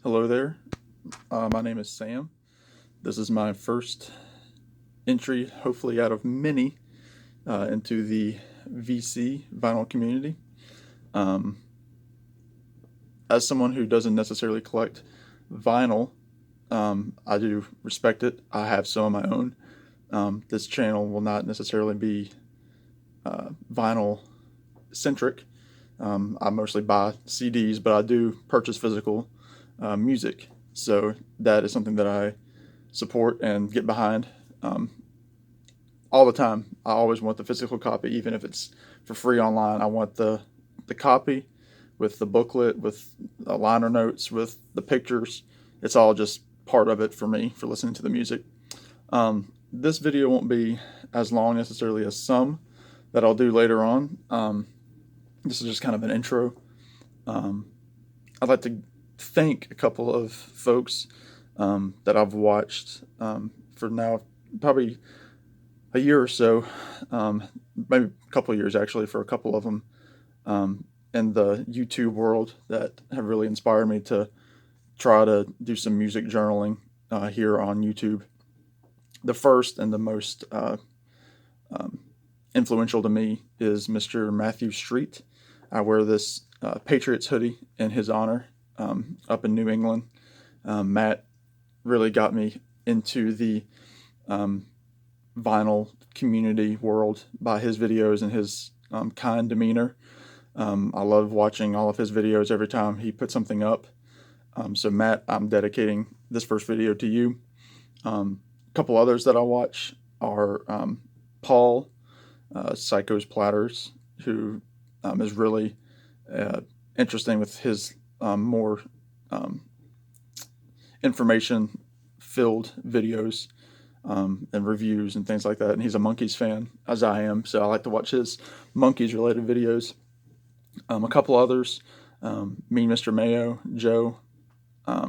Hello there. My name is Sam. This is my first entry, hopefully out of many, into the VC vinyl community. Um, as someone who doesn't necessarily collect vinyl, I do respect it. I have some of my own. This channel will not necessarily be vinyl centric. I mostly buy CDs, but I do purchase physical music. So that is something that I support and get behind um, all the time. I always want the physical copy, even if it's for free online. I want the copy with the booklet, with the liner notes, with the pictures. It's all just part of it for me for listening to the music. This video won't be as long necessarily as some that I'll do later on. This is just kind of an intro. Um, I'd like to thank a couple of folks that I've watched for now probably a year or so, maybe a couple of years actually, for a couple of them in the YouTube world that have really inspired me to try to do some music journaling here on YouTube. The first and the most um, influential to me is Mr. Matthew Street. I wear this Patriots hoodie in his honor up in New England. Matt really got me into the um, vinyl community world by his videos and his kind demeanor. I love watching all of his videos every time he puts something up. So Matt, I'm dedicating this first video to you. A couple others that I watch are Paul, Psycho's Platters, who is really uh, interesting with his more um, information filled videos and reviews and things like that. And he's a Monkees fan, as I am, so I like to watch his Monkees related videos. A couple others, Mean Mr. Mayo, Joe. I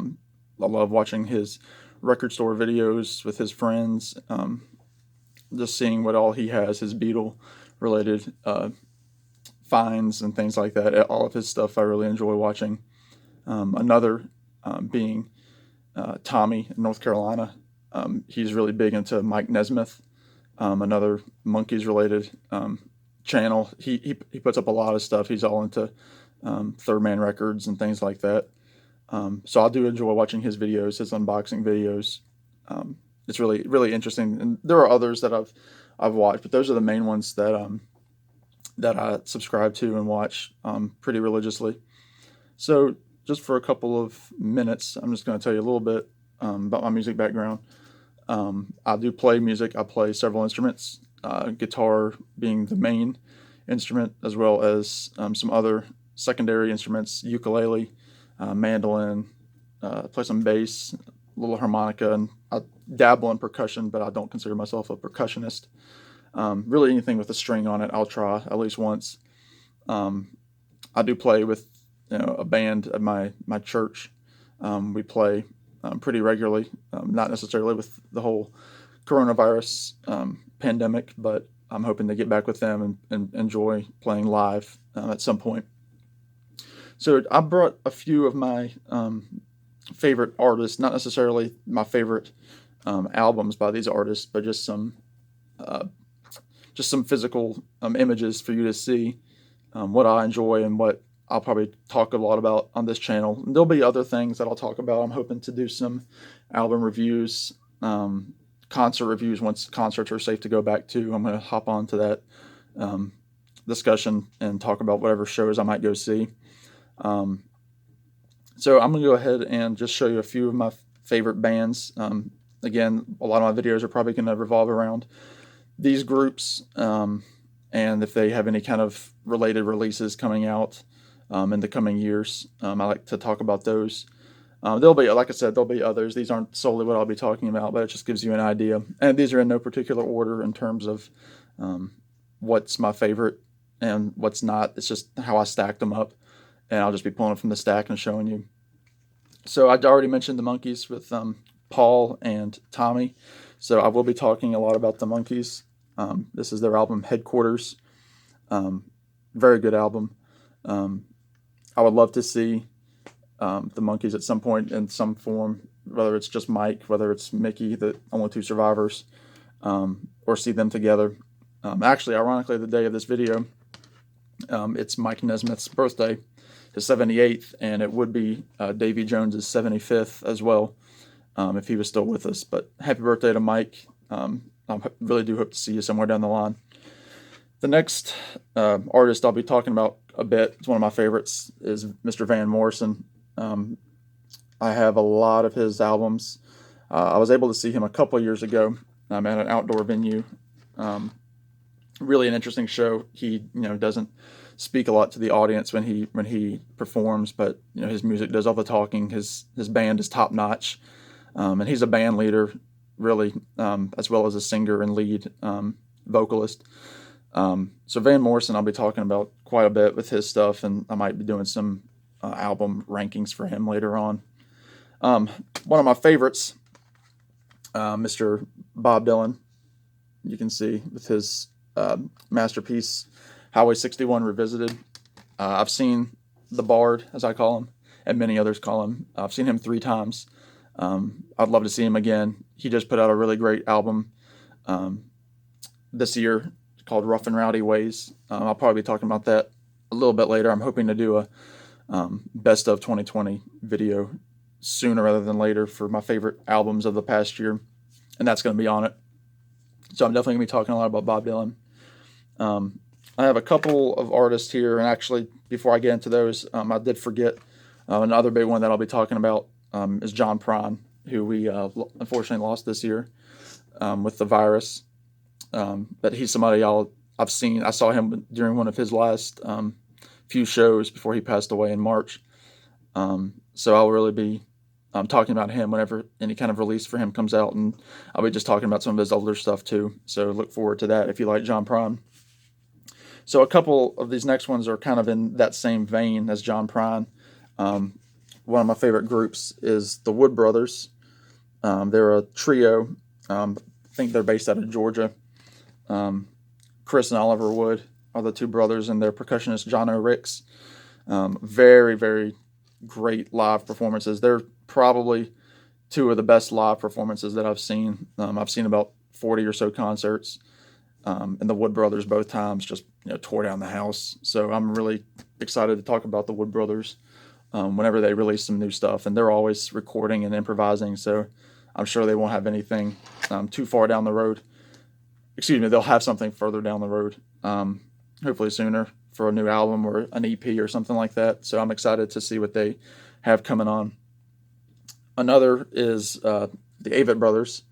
love watching his record store videos with his friends, just seeing what all he has, his Beatle related finds and things like that. All of his stuff I really enjoy watching. Another being Tommy in North Carolina. He's really big into Mike Nesmith, another Monkees related channel. He puts up a lot of stuff. He's all into Third Man Records and things like that. So I do enjoy watching his videos, his unboxing videos. It's really interesting, and there are others that I've watched, but those are the main ones that I subscribe to and watch pretty religiously. So just for a couple of minutes, I'm just going to tell you a little bit about my music background. I do play music. I play several instruments, guitar being the main instrument, as well as some other secondary instruments, ukulele, mandolin, play some bass, a little harmonica, and I dabble in percussion, but I don't consider myself a percussionist. Really anything with a string on it, I'll try at least once. Um, I do play with a band at my church. We play pretty regularly, not necessarily with the whole coronavirus pandemic, but I'm hoping to get back with them and enjoy playing live at some point. So I brought a few of my favorite artists, not necessarily my favorite albums by these artists, but uh, just some physical images for you to see what I enjoy and what I'll probably talk a lot about on this channel. And there'll be other things that I'll talk about. I'm hoping to do some album reviews, concert reviews once concerts are safe to go back to. I'm going to hop on to that um, discussion and talk about whatever shows I might go see. Um, so I'm going to go ahead and just show you a few of my favorite bands. Again, a lot of my videos are probably going to revolve around these groups, and if they have any kind of related releases coming out in the coming years, I like to talk about those. There'll be, like I said, there'll be others. These aren't solely what I'll be talking about, but it just gives you an idea. And these are in no particular order in terms of um, what's my favorite and what's not. It's just how I stacked them up, and I'll just be pulling it from the stack and showing you. So I already mentioned the Monkees with Paul and Tommy. So I will be talking a lot about the Monkees. This is their album Headquarters. Um, Very good album. Um, I would love to see the Monkees at some point in some form, whether it's just Mike, whether it's Mickey, the only two survivors, or see them together. Actually, ironically, the day of this video, it's Mike Nesmith's birthday, his 78th, and it would be Davy Jones's 75th as well, if he was still with us. But happy birthday to Mike. I really do hope to see you somewhere down the line. The next artist I'll be talking about a bit, it's one of my favorites, is Mr. Van Morrison. I have a lot of his albums. I was able to see him a couple years ago at an outdoor venue. Really an interesting show. He doesn't speak a lot to the audience when he performs, but his music does all the talking. His band is top notch, and he's a band leader, really, as well as a singer and lead vocalist. So Van Morrison, I'll be talking about quite a bit with his stuff, and I might be doing some album rankings for him later on. One of my favorites, Mr. Bob Dylan. You can see with his masterpiece, Highway 61 Revisited. I've seen the Bard, as I call him, and many others call him. I've seen him 3 times. I'd love to see him again. He just put out a really great album this year called Rough and Rowdy Ways. I'll probably be talking about that a little bit later. I'm hoping to do a best of 2020 video sooner rather than later for my favorite albums of the past year, and that's going to be on it. So I'm definitely going to be talking a lot about Bob Dylan. I have a couple of artists here, and actually, before I get into those, I did forget another big one that I'll be talking about is John Prine, who we unfortunately lost this year with the virus. But he's somebody I've seen. I saw him during one of his last few shows before he passed away in March. So I'll really be talking about him whenever any kind of release for him comes out, and I'll be just talking about some of his older stuff too. So look forward to that if you like John Prine. So a couple of these next ones are kind of in that same vein as John Prine. One of my favorite groups is the Wood Brothers. They're a trio. I think they're based out of Georgia. Chris and Oliver Wood are the two brothers, and their percussionist John O'Ricks. Very, very great live performances. They're probably 2 of the best live performances that I've seen. I've seen about 40 or so concerts, and the Wood Brothers both times just tore down the house. So I'm really excited to talk about the Wood Brothers whenever they release some new stuff, and they're always recording and improvising. So I'm sure they won't have anything too far down the road. Excuse me, they'll have something further down the road, hopefully sooner, for a new album or an EP or something like that. So I'm excited to see what they have coming on. Another is the Avett Brothers,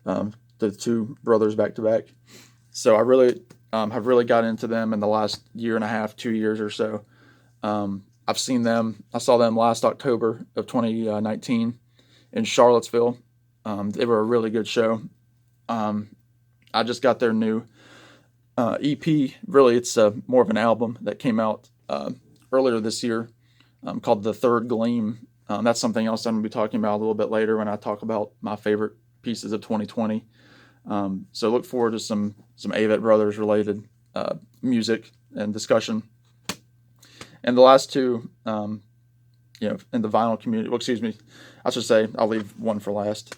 the 2 brothers back to back. So I really have really got into them in the last year and a half, 2 years or so. I've seen them. I saw them last October of 2019 in Charlottesville. They were a really good show. I just got their new EP. Really, it's more of an album that came out earlier this year called The Third Gleam. That's something else I'm going to be talking about a little bit later when I talk about my favorite pieces of 2020. So look forward to some Avett Brothers related music and discussion. And the last 2, in the vinyl community. Well, excuse me, I should say I'll leave one for last.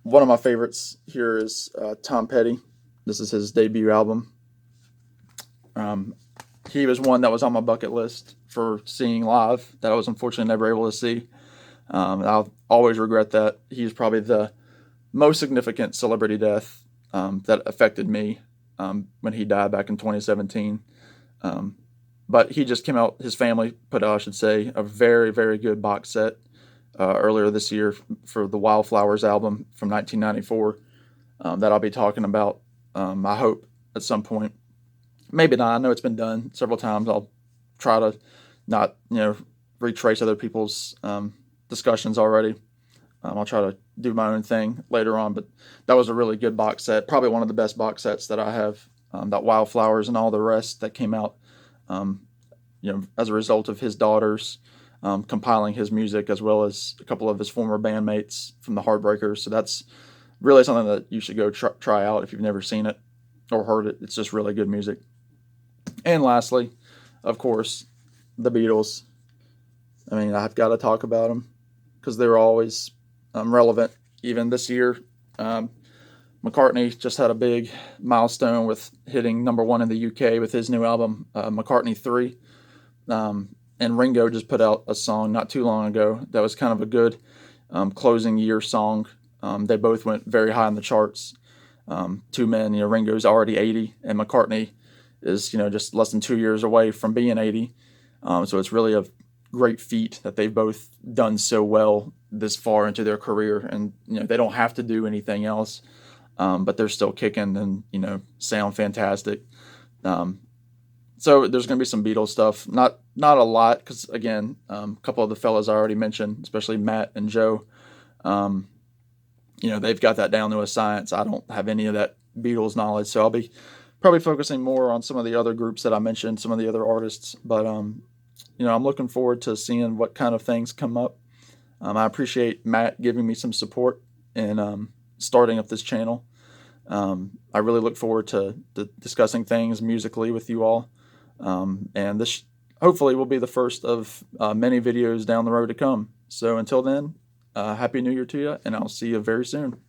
One of my favorites here is Tom Petty. This is his debut album. He was one that was on my bucket list for seeing live that I was unfortunately never able to see. I'll always regret that. He's probably the most significant celebrity death that affected me when he died back in 2017. But he just came out, his family put out, I should say, a very, very good box set earlier this year for the Wildflowers album from 1994 that I'll be talking about, I hope, at some point. Maybe not. I know it's been done several times. I'll try to not, retrace other people's discussions already. I'll try to do my own thing later on, but that was a really good box set. Probably one of the best box sets that I have, that Wildflowers and all the rest that came out, as a result of his daughters compiling his music, as well as a couple of his former bandmates from the Heartbreakers. So that's really something that you should go try out if you've never seen it or heard it. It's just really good music. And lastly, of course, the Beatles. I mean, I've got to talk about them because they're always relevant. Even this year, um, McCartney just had a big milestone with hitting #1 in the UK with his new album, McCartney 3. And Ringo just put out a song not too long ago that was kind of a good closing year song. They both went very high on the charts. Two men, Ringo's already 80, and McCartney is, just less than 2 years away from being 80. So it's really a great feat that they've both done so well this far into their career, and they don't have to do anything else, but they're still kicking and sound fantastic. Um, so there's going to be some Beatles stuff, not a lot, because again, a couple of the fellas I already mentioned, especially Matt and Joe, um, they've got that down to a science. I don't have any of that Beatles knowledge, so I'll be probably focusing more on some of the other groups that I mentioned, some of the other artists. But I'm looking forward to seeing what kind of things come up. I appreciate Matt giving me some support in starting up this channel. I really look forward to discussing things musically with you all. And this hopefully will be the first of many videos down the road to come. So until then, Happy New Year to you, and I'll see you very soon.